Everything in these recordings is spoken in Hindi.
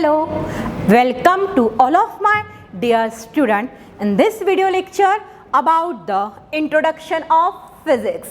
Hello, welcome to all of my dear students in this video lecture about the introduction of physics.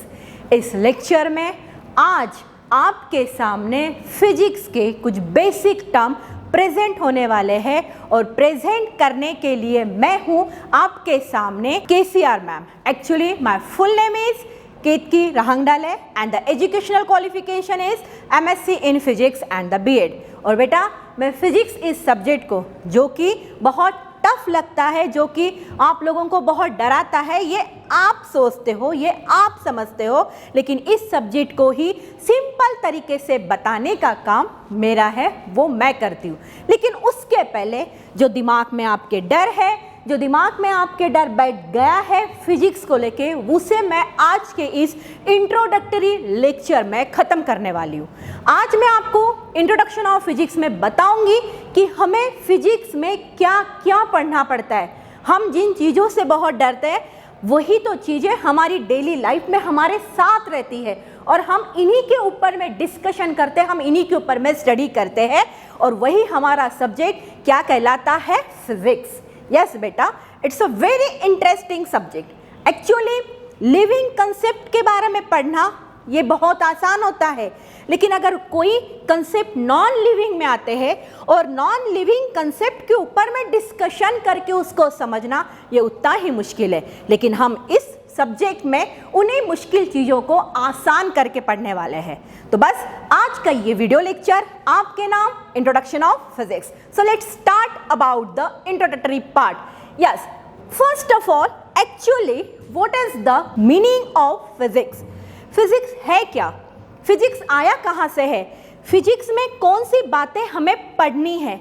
इस लेक्चर में आज आपके सामने फिजिक्स के कुछ बेसिक टर्म प्रेजेंट होने वाले हैं और प्रेजेंट करने के लिए मैं हूं आपके सामने KCR ma'am. Actually my full name is Ketaki Rahangdale and the educational qualification is MSc in Physics and the B.Ed. और बेटा मैं फिजिक्स इस सब्जेक्ट को जो कि बहुत टफ लगता है, जो कि आप लोगों को बहुत डराता है, ये आप सोचते हो, ये आप समझते हो, लेकिन इस सब्जेक्ट को ही सिंपल तरीके से बताने का काम मेरा है, वो मैं करती हूँ. लेकिन उसके पहले जो दिमाग में आपके डर है, जो दिमाग में आपके डर बैठ गया है फिजिक्स को लेके, उसे मैं आज के इस इंट्रोडक्टरी लेक्चर में ख़त्म करने वाली हूँ. आज मैं आपको इंट्रोडक्शन ऑफ फिजिक्स में बताऊंगी कि हमें फिजिक्स में क्या क्या पढ़ना पड़ता है. हम जिन चीज़ों से बहुत डरते हैं वही तो चीज़ें हमारी डेली लाइफ में हमारे साथ रहती है और हम इन्हीं के ऊपर में डिस्कशन करते हैं, हम इन्हीं के ऊपर में स्टडी करते हैं और वही हमारा सब्जेक्ट क्या कहलाता है, फिजिक्स. यस बेटा, it's a very interesting subject. Actually living concept के बारे में पढ़ना ये बहुत आसान होता है, लेकिन अगर कोई कंसेप्ट नॉन लिविंग में आते हैं और नॉन लिविंग कंसेप्ट के ऊपर में डिस्कशन करके उसको समझना ये उतना ही मुश्किल है. लेकिन हम इस सब्जेक्ट में उन्हीं मुश्किल चीज़ों को आसान करके पढ़ने वाले हैं. तो बस आज का ये वीडियो लेक्चर आपके नाम introduction of physics. So let's start about the introductory part. Yes, first of all actually what is the meaning of physics. Physics है क्या, फिजिक्स आया कहाँ से है, फिजिक्स में कौन सी बातें हमें पढ़नी है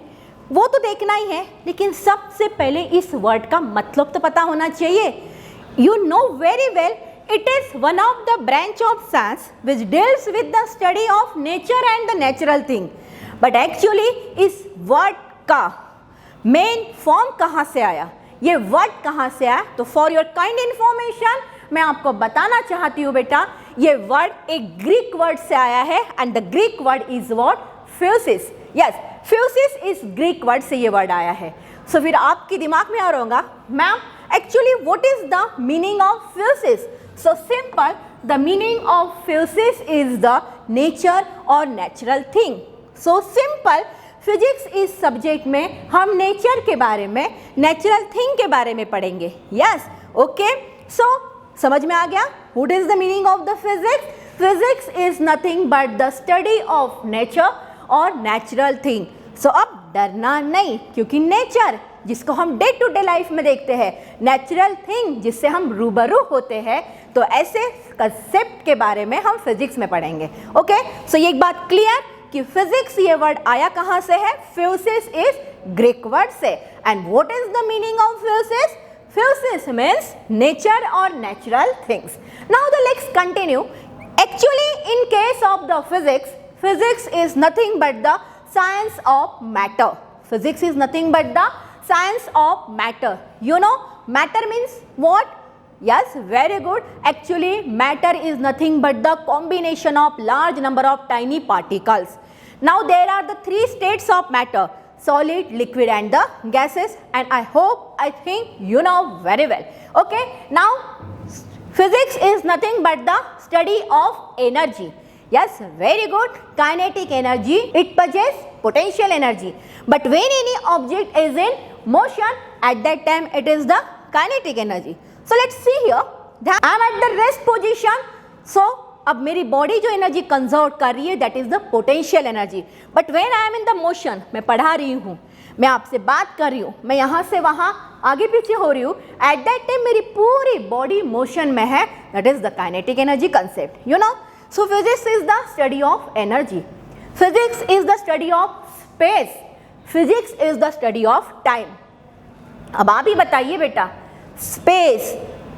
वो तो देखना ही है, लेकिन सबसे पहले इस वर्ड का मतलब तो पता होना चाहिए. You know very well it is one of the branch of science which deals with the study of nature and the natural thing. But actually इस वर्ड का मेन फॉर्म कहाँ से आया, ये वर्ड कहाँ से आया, तो फॉर योर काइंड इन्फॉर्मेशन मैं आपको बताना चाहती हूँ बेटा, ये वर्ड एक ग्रीक वर्ड से आया है and the Greek word is what, physis. Yes, physis is Greek word से ये वर्ड आया है. सो फिर आपके दिमाग में आ रहा होगा, ma'am actually what is the meaning of fuses. So simple, the meaning of fuses is the nature or natural thing. So simple, physics इस सब्जेक्ट में हम नेचर के बारे में, नेचुरल थिंग के बारे में पढ़ेंगे. Yes, okay. सो समझ में आ गया what is the meaning of the physics. Physics is nothing but the study of nature और नेचुरल थिंग. सो अब डरना नहीं, क्योंकि नेचर जिसको हम डे टू डे लाइफ में देखते हैं, नेचुरल थिंग जिससे हम रूबरू होते हैं, तो ऐसे कंसेप्ट के बारे में हम फिजिक्स में पढ़ेंगे. ओके, सो ये एक बात क्लियर कि फिजिक्स ये वर्ड आया कहाँ से है, फ्यूसिस इज ग्रीक वर्ड से. And what is the meaning of physis. Physis means nature और natural things. Now the let's continue. Actually in case of the physics, physics is nothing but the science of matter. Physics is nothing but the science of matter. You know matter means what? Yes, very good. Actually matter is nothing but the combination of large number of tiny particles. Now there are the three states of matter: solid, liquid and the gases, and I think you know very well. Okay, now physics is nothing but the study of energy. Yes, very good. Kinetic energy, it possesses potential energy, but when any object is in motion, at that time it is the kinetic energy. So let's see here that I am at the rest position. So अब मेरी बॉडी जो एनर्जी कंजर्व कर रही है that is the potential energy. But when I am in the motion, मैं पढ़ा रही हूँ, मैं आपसे बात कर रही हूँ, मैं यहाँ से वहाँ आगे पीछे हो रही हूँ, एट दैट टाइम मेरी पूरी बॉडी मोशन में है, that is the kinetic energy concept. You know, so physics is the study of energy, physics is the study of space, physics is the study of time. अब आप ही बताइए बेटा, स्पेस,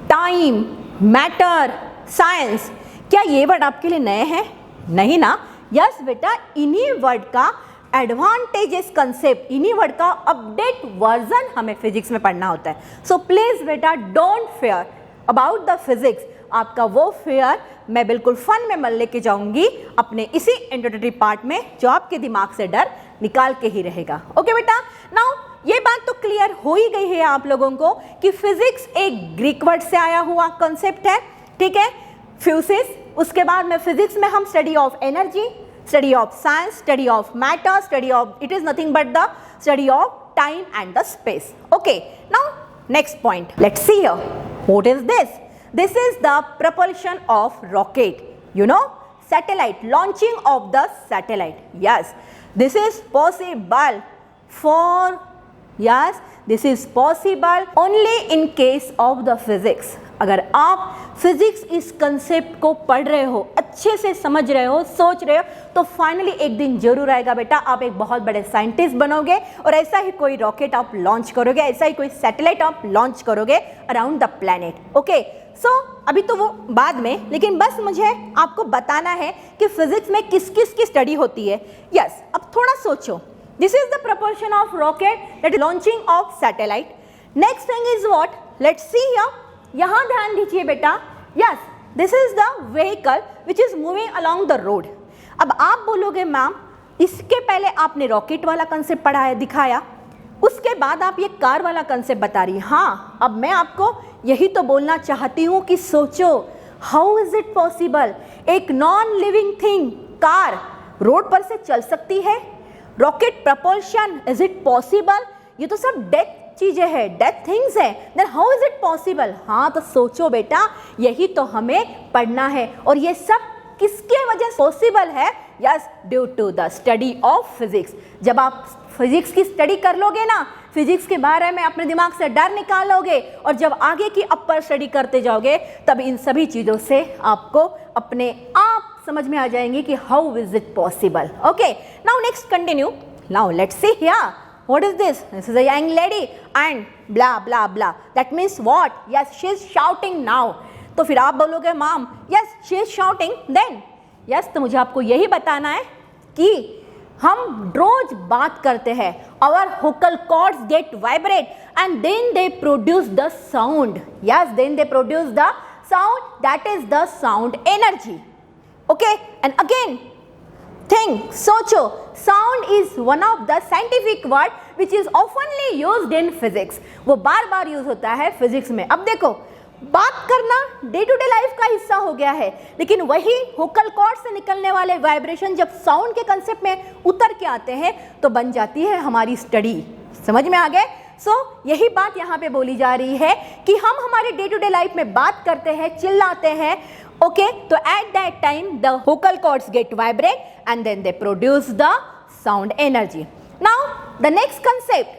टाइम, मैटर, साइंस, क्या ये वर्ड आपके लिए नए हैं? नहीं ना. यस बेटा, इन्हीं वर्ड का एडवांटेजेस कंसेप्ट, इन्हीं वर्ड का अपडेट वर्जन हमें फिजिक्स में पढ़ना होता है. सो प्लीज बेटा don't fair about the physics. आपका वो फेयर मैं बिल्कुल फन में लेके जाऊंगी अपने इसी इंट्रोडक्टरी पार्ट में, जो आपके दिमाग से डर निकाल के ही रहेगा। ओके बेटा, नाउ ये बात तो क्लियर हो ही गई है आप लोगों को कि फिजिक्स एक ग्रीक वर्ड से आया हुआ कॉन्सेप्ट है, ठीक है, फ्यूसिस। उसके बाद में फिजिक्स में हम study of energy, study of science, study of matter, study of, it is nothing but the study of time and the space. Okay, now next point, let's see here. What is this? This is the propulsion of rocket, you know, satellite, launching of the satellite. Yes, this is possible for, yes, this is possible only in case of the physics. अगर आप फिजिक्स इस कंसेप्ट को पढ़ रहे हो, अच्छे से समझ रहे हो, सोच रहे हो, तो फाइनली एक दिन जरूर आएगा बेटा, आप एक बहुत बड़े साइंटिस्ट बनोगे और ऐसा ही कोई रॉकेट आप लॉन्च करोगे, ऐसा ही कोई सैटेलाइट आप लॉन्च करोगे अराउंड द प्लैनेट। ओके, सो अभी तो वो बाद में, लेकिन बस मुझे आपको बताना है कि फिजिक्स में किस किस की स्टडी होती है। यस, अब थोड़ा सोचो, this is the proportion of rocket, that launching of satellite. Next thing is what, let's see here, यहां ध्यान दीजिए बेटा। Yes, this is the vehicle which is moving along the road. अब आप बोलोगे मैम, इसके पहले आपने रॉकेट वाला कंसेप्ट पढ़ा है, दिखाया, उसके बाद आप ये कार वाला कंसेप्ट बता रही। हाँ, अब मैं आपको यही तो बोलना चाहती हूँ कि सोचो, हाउ इज इट पॉसिबल, एक non living thing car road पर से चल सकती है? Rocket propulsion, is it possible? ये तो सब डेथ चीजें हैं, डेथ थिंग्स है, then how is it possible? हाँ, तो सोचो बेटा, यही तो हमें पढ़ना है। और ये सब किसके वजह से पॉसिबल है? Yes, due to the study of physics. जब आप फिजिक्स की स्टडी कर लोगे ना, फिजिक्स के बारे में अपने दिमाग से डर निकालोगे और जब आगे की अपर स्टडी करते जाओगे, तब इन सभी चीज़ों से आपको अपने आप समझ में आ जाएंगे कि how is it possible. Okay, now next continue, now let's see here, what is this? This is a young lady and blah blah blah, that means what? Yes, she is shouting now. तो फिर आप बोलोगे ma'am, yes she is shouting, then yes, तो मुझे आपको यही बताना है कि हम रोज बात करते हैं, our vocal cords get vibrate and then they produce the sound. Yes, then they produce the sound, that is the sound energy. Okay, and again think, सोचो, sound is one of the scientific word which is oftenly used in physics. वो बार बार यूज होता है फिजिक्स में। अब देखो, बात करना डे टू डे लाइफ का हिस्सा हो गया है, लेकिन वही वोकल कॉर्ड से निकलने वाले वाइब्रेशन जब साउंड के कंसेप्ट में उतर के आते हैं तो बन जाती है हमारी स्टडी। समझ में आ गए? सो यही बात यहाँ पे बोली जा रही है कि हम हमारे डे टू डे लाइफ में बात करते हैं, चिल्लाते हैं, okay, so at that time the vocal cords get vibrate and then they produce the sound energy. Now the next concept,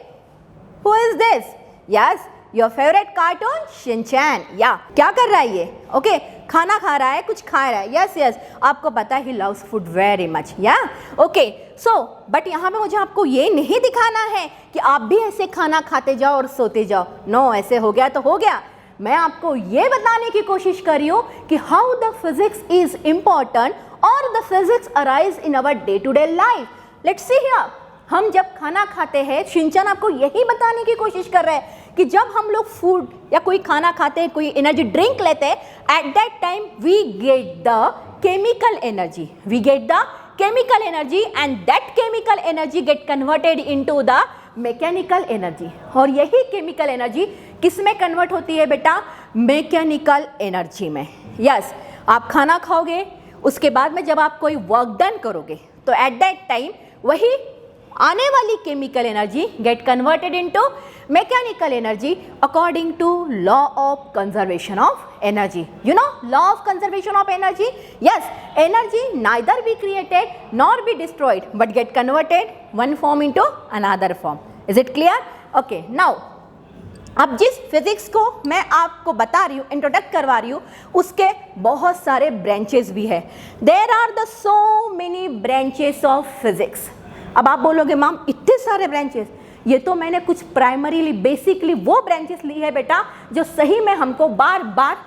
who is this? Yes, your favorite cartoon Shinchan. Yeah, क्या कर रहा है ये? Okay, खाना खा रहा है, कुछ खा रहा है। Yes, yes, आपको पता है he loves food very much. Yeah, okay, so but यहाँ पे मुझे आपको ये नहीं दिखाना है कि आप भी ऐसे खाना खाते जाओ और सोते जाओ। No, ऐसे हो गया तो हो गया। मैं आपको ये बताने की कोशिश कर रही हूँ कि how the physics is important और the physics arise in our day to day life. Let's see here, हम जब खाना खाते हैं, शिनचैन आपको यही बताने की कोशिश कर रहा है कि जब हम लोग फूड या कोई खाना खाते हैं, कोई एनर्जी ड्रिंक लेते हैं, at that time we get the chemical energy, we get the chemical energy and that chemical energy get converted into the mechanical energy. और यही केमिकल एनर्जी किस में कन्वर्ट होती है बेटा? मैकेनिकल एनर्जी में। यस, आप खाना खाओगे, उसके बाद में जब आप कोई वर्क डन करोगे तो एट दैट टाइम वही आने वाली chemical energy get converted into mechanical energy according to law of conservation of energy. You know law of conservation of energy? Yes, energy neither be created nor be destroyed but get converted one form into another form. Is it clear? Okay, now अब जिस फिजिक्स को मैं आपको बता रही हूँ, इंट्रोडक्ट करवा रही हूँ, उसके बहुत सारे ब्रांचेस भी है। There are the so many branches of physics. अब आप बोलोगे मैम इतने सारे ब्रांचेस, ये तो मैंने कुछ प्राइमरीली बेसिकली वो ब्रांचेस ली है बेटा जो सही में हमको बार बार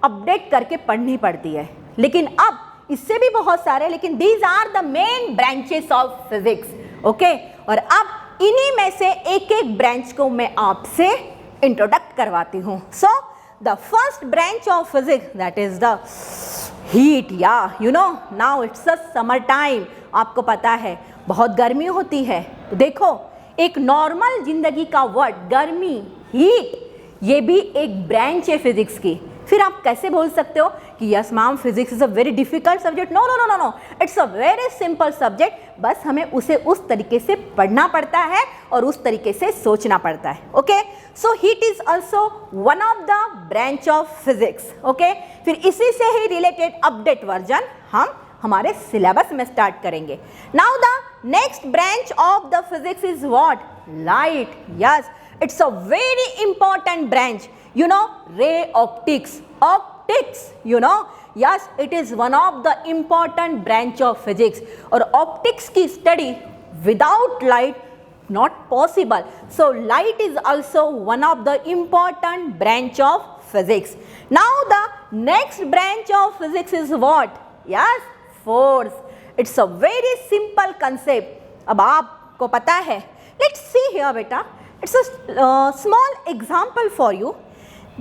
अपडेट करके पढ़नी पड़ती है, लेकिन अब इससे भी बहुत सारे, लेकिन these are the main branches of physics. Okay, और अब इन्हीं में से एक एक ब्रांच को मैं आपसे इंट्रोडक्ट करवाती हूँ। So the first branch of physics, that is the heat. या you know now it's a summer time, आपको पता है बहुत गर्मी होती है। तो देखो, एक नॉर्मल जिंदगी का वर्ड गर्मी, हीट, ये भी एक ब्रांच है फिजिक्स की। फिर आप कैसे बोल सकते हो कि yes ma'am physics is a very difficult subject? No no no no no, it's a very simple subject. बस हमें उसे उस तरीके से पढ़ना पड़ता है और उस तरीके से सोचना पड़ता है। Okay, so heat is also one of the branch of physics. Okay, फिर इसी से ही रिलेटेड अपडेट वर्जन हम हमारे सिलेबस में स्टार्ट करेंगे। Now the next branch of the physics is what? Light. Yes, it's a very important branch, you know, ray optics, you know, yes, it is one of the important branch of physics, और optics की study without light not possible. So light is also one of the important branch of physics. Now the next branch of physics is what? Yes, force. It's a very simple concept. अब आपको पता है, let's see here बेटा, it's a small example for you.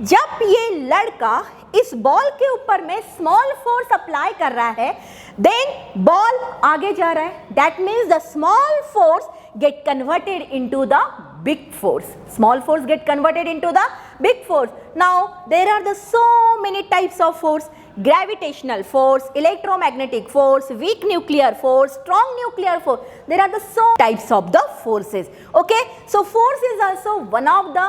जब ये लड़का इस बॉल के ऊपर में स्मॉल फोर्स अप्लाई कर रहा है, देन बॉल आगे जा रहा है, that means the small force get converted into the big force. Small force get converted into the big force. Now there are the so many types of force: gravitational force, electromagnetic force, weak nuclear force, strong nuclear force. There are the so types of the forces. Okay, so force is also one of the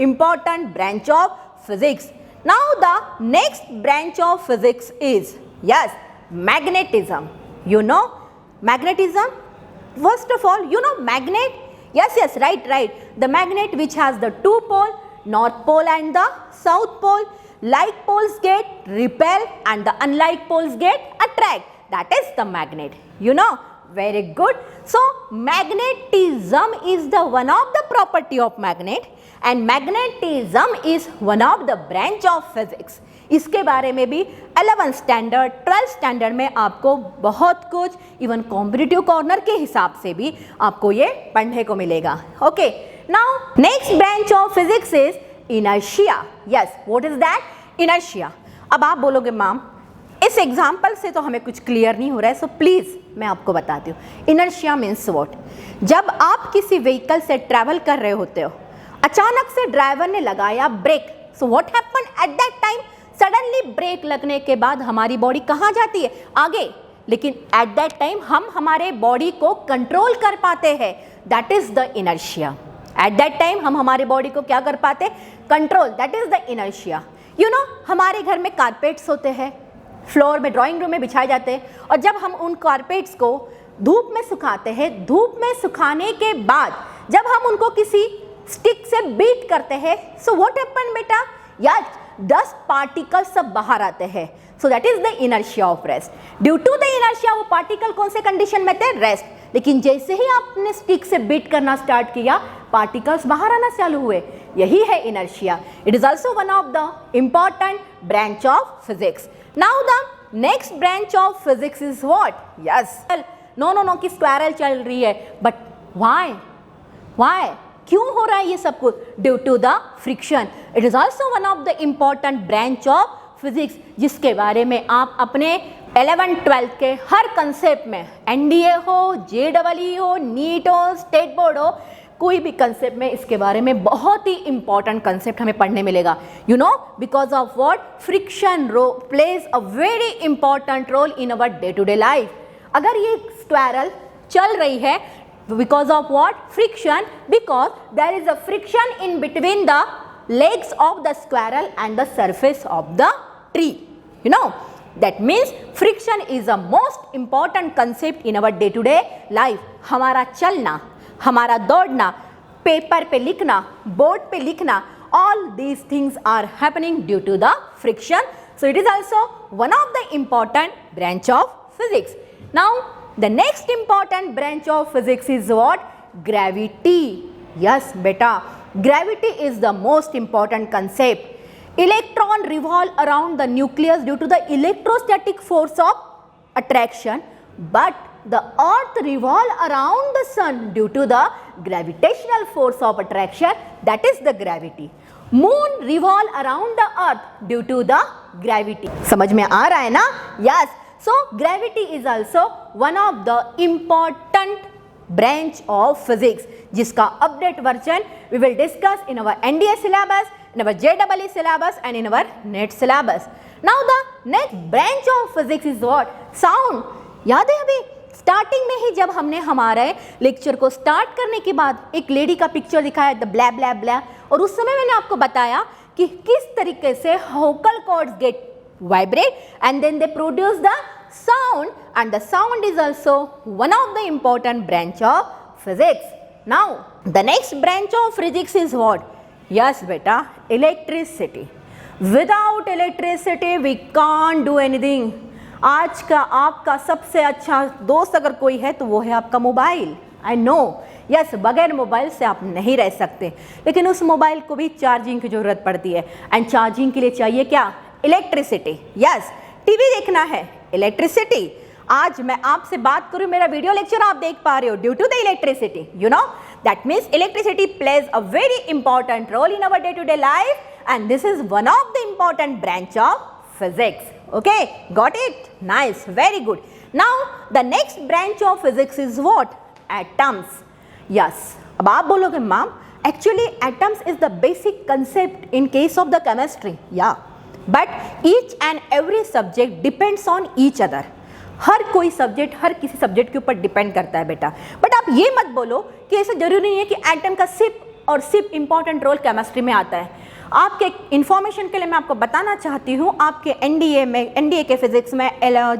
important branch of physics. Now the next branch of physics is, yes, magnetism. You know magnetism? First of all, you know magnet? Yes, right. The magnet which has the two pole, north pole and the south pole. Like poles get repel and the unlike poles get attract. That is the magnet. You know, very good. So magnetism is the one of the property of magnet, and magnetism is one of the branch of physics. इसके बारे में भी 11th स्टैंडर्ड 12th स्टैंडर्ड में आपको बहुत कुछ, इवन कॉम्पिटिटिव कॉर्नर के हिसाब से भी आपको ये पढ़ने को मिलेगा। Okay, now next branch of physics is inertia. Yes, what is that? Inertia. अब आप बोलोगे मैम इस एग्जाम्पल से तो हमें कुछ क्लियर नहीं हो रहा है, सो प्लीज मैं आपको बताती हूँ। Inertia means what? जब आप किसी व्हीकल से ट्रैवल कर रहे होते हो, अचानक से ड्राइवर ने लगाया brake, so what happen at that time? Suddenly brake लगने के बाद हमारी बॉडी कहाँ जाती है? आगे। लेकिन एट दैट टाइम हम हमारे बॉडी को कंट्रोल कर पाते हैं, that is the inertia. Eight that time हम हमारे बॉडी को क्या कर पाते? Control, that is the inertia. You know, हमारे घर में कारपेट्स होते हैं, फ्लोर में, ड्राइंग रूम में बिछाए जाते हैं, और जब हम उन कारपेट्स को धूप में सुखाते हैं, धूप में सुखाने के बाद जब हम उनको किसी स्टिक से बीट करते हैं, सो व्हाट हैपन बेटा? या डस्ट पार्टिकल्स सब बाहर आते हैं, so that is the inertia of rest. Due to the inertia वो पार्टिकल कौन से कंडीशन में थे? रेस्ट। लेकिन जैसे ही आपने स्टिक से बीट करना स्टार्ट किया, पार्टिकल्स बाहर आना चालू हुए, यही है inertia. It is also one of the important branch of physics. Now the next branch of physics is what? Yes, no कि स्क्वायरल चल रही है, बट व्हाई क्यों हो रहा है ये सब कुछ? Due to the friction. It is also one of the important branch of physics, जिसके बारे में आप अपने 11th-12th के हर कंसेप्ट में, एनडीए हो, JEE हो, नीट हो, स्टेट बोर्ड हो, कोई भी कंसेप्ट में इसके बारे में बहुत ही इंपॉर्टेंट कंसेप्ट हमें पढ़ने मिलेगा। You know, because of what? Friction plays a very important role in our day to day life. अगर ये स्क्वायरल चल रही है, because of what? Friction, because there is a friction in between the legs of the squirrel and the surface of the tree. You know, that means friction is a most important concept in our day to day life. हमारा चलना, हमारा दौड़ना, पेपर पे लिखना, बोर्ड पे लिखना, all these things are happening due to the friction. So it is also one of the important branch of physics. Now the next important branch of physics is what? Gravity. Yes beta, gravity is the most important concept. Electron revolve around the nucleus due to the electrostatic force of attraction, but the earth revolve around the sun due to the gravitational force of attraction, that is the gravity. Moon revolve around the earth due to the gravity. समझ में आ रहा है ना? Yes. So gravity is also one of the important branch of physics, जिसका update version we will discuss in our NDA syllabus, in our JEE syllabus and in our NET syllabus. Now the next branch of physics is what? Sound. याद है अभी स्टार्टिंग में ही जब हमने हमारे लेक्चर को स्टार्ट करने के बाद एक लेडी का पिक्चर दिखाया, द ब्लैब ब्लैब ब्लैब, और उस समय मैंने आपको बताया कि किस तरीके से vocal cords get vibrate and then they produce the sound, and the sound is also one of the important branch of physics. Now the next branch of physics is what? Yes beta, electricity. Without electricity we can't do anything. आज का आपका सबसे अच्छा दोस्त अगर कोई है तो वो है आपका मोबाइल. आई नो, यस, बगैर मोबाइल से आप नहीं रह सकते, लेकिन उस मोबाइल को भी चार्जिंग की ज़रूरत पड़ती है, एंड चार्जिंग के लिए चाहिए क्या? इलेक्ट्रिसिटी. यस, टीवी देखना है, इलेक्ट्रिसिटी. आज मैं आपसे बात करूं, मेरा वीडियो लेक्चर आप देख पा रहे हो due to the electricity. You know that means electricity plays a very important role in our day to day life, and this is one of the important branch of physics. Okay, got it? Nice, very good. Now the next branch of physics is what? Atoms. Yes. अब आप बोलोगे ma'am, actually atoms is the basic concept in case of the chemistry. Yeah, but each and every subject depends on each other. हर कोई सब्जेक्ट हर किसी सब्जेक्ट के ऊपर डिपेंड करता है बेटा. बट आप ये मत बोलो कि ऐसा जरूरी नहीं है कि एटम का सिर्फ इंपॉर्टेंट रोल केमिस्ट्री में आता है. आपके इंफॉर्मेशन के लिए मैं आपको बताना चाहती हूँ, आपके एनडीए के फिजिक्स में,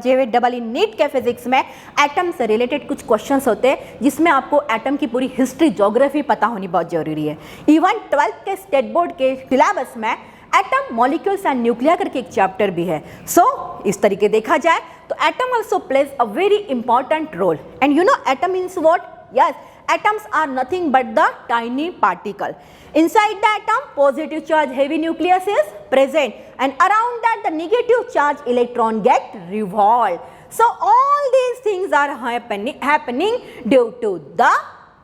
JEE नीट के फिजिक्स में एटम से रिलेटेड कुछ क्वेश्चंस होते हैं जिसमें आपको एटम की पूरी हिस्ट्री, ज्योग्राफी पता होनी बहुत जरूरी है. इवन 12th के स्टेट बोर्ड के सिलेबस में एटम, मॉलिक्यूल्स एंड न्यूक्लियर करके एक चैप्टर भी है. सो इस तरीके देखा जाए तो atom also plays a very important role. And you know atom means what? Yes, atoms are nothing but the tiny particle. Inside the atom, positive charge heavy nucleus is present, and around that the negative charge electron get revolved. So all these things are happening due to the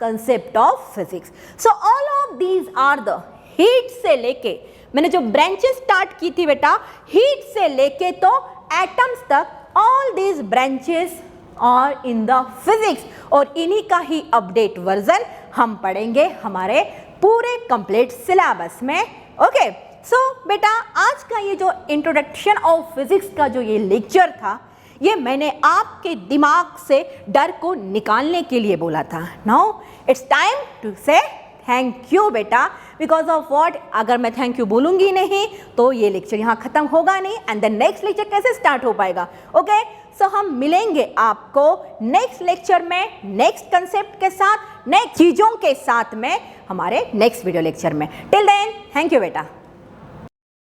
concept of physics. So all of these are the heat से लेके, मैंने जो branches start की थी बेटा, heat से लेके तो atoms तक, all these branches और इन द फिजिक्स, और इन्हीं का ही अपडेट वर्जन हम पढ़ेंगे हमारे पूरे कंप्लीट सिलेबस में. ओके, सो बेटा आज का ये जो इंट्रोडक्शन ऑफ फिजिक्स का जो ये लेक्चर था, ये मैंने आपके दिमाग से डर को निकालने के लिए बोला था. नाउ इट्स टाइम टू से थैंक यू बेटा, बिकॉज ऑफ वॉट, अगर मैं थैंक यू बोलूँगी नहीं तो ये लेक्चर यहाँ ख़त्म होगा नहीं, एंड देन नेक्स्ट लेक्चर कैसे स्टार्ट हो पाएगा. ओके, सो हम मिलेंगे आपको नेक्स्ट लेक्चर में, नेक्स्ट कंसेप्ट के साथ, नेक्स्ट चीज़ों के साथ में, हमारे नेक्स्ट वीडियो लेक्चर में. टिल देन थैंक यू बेटा.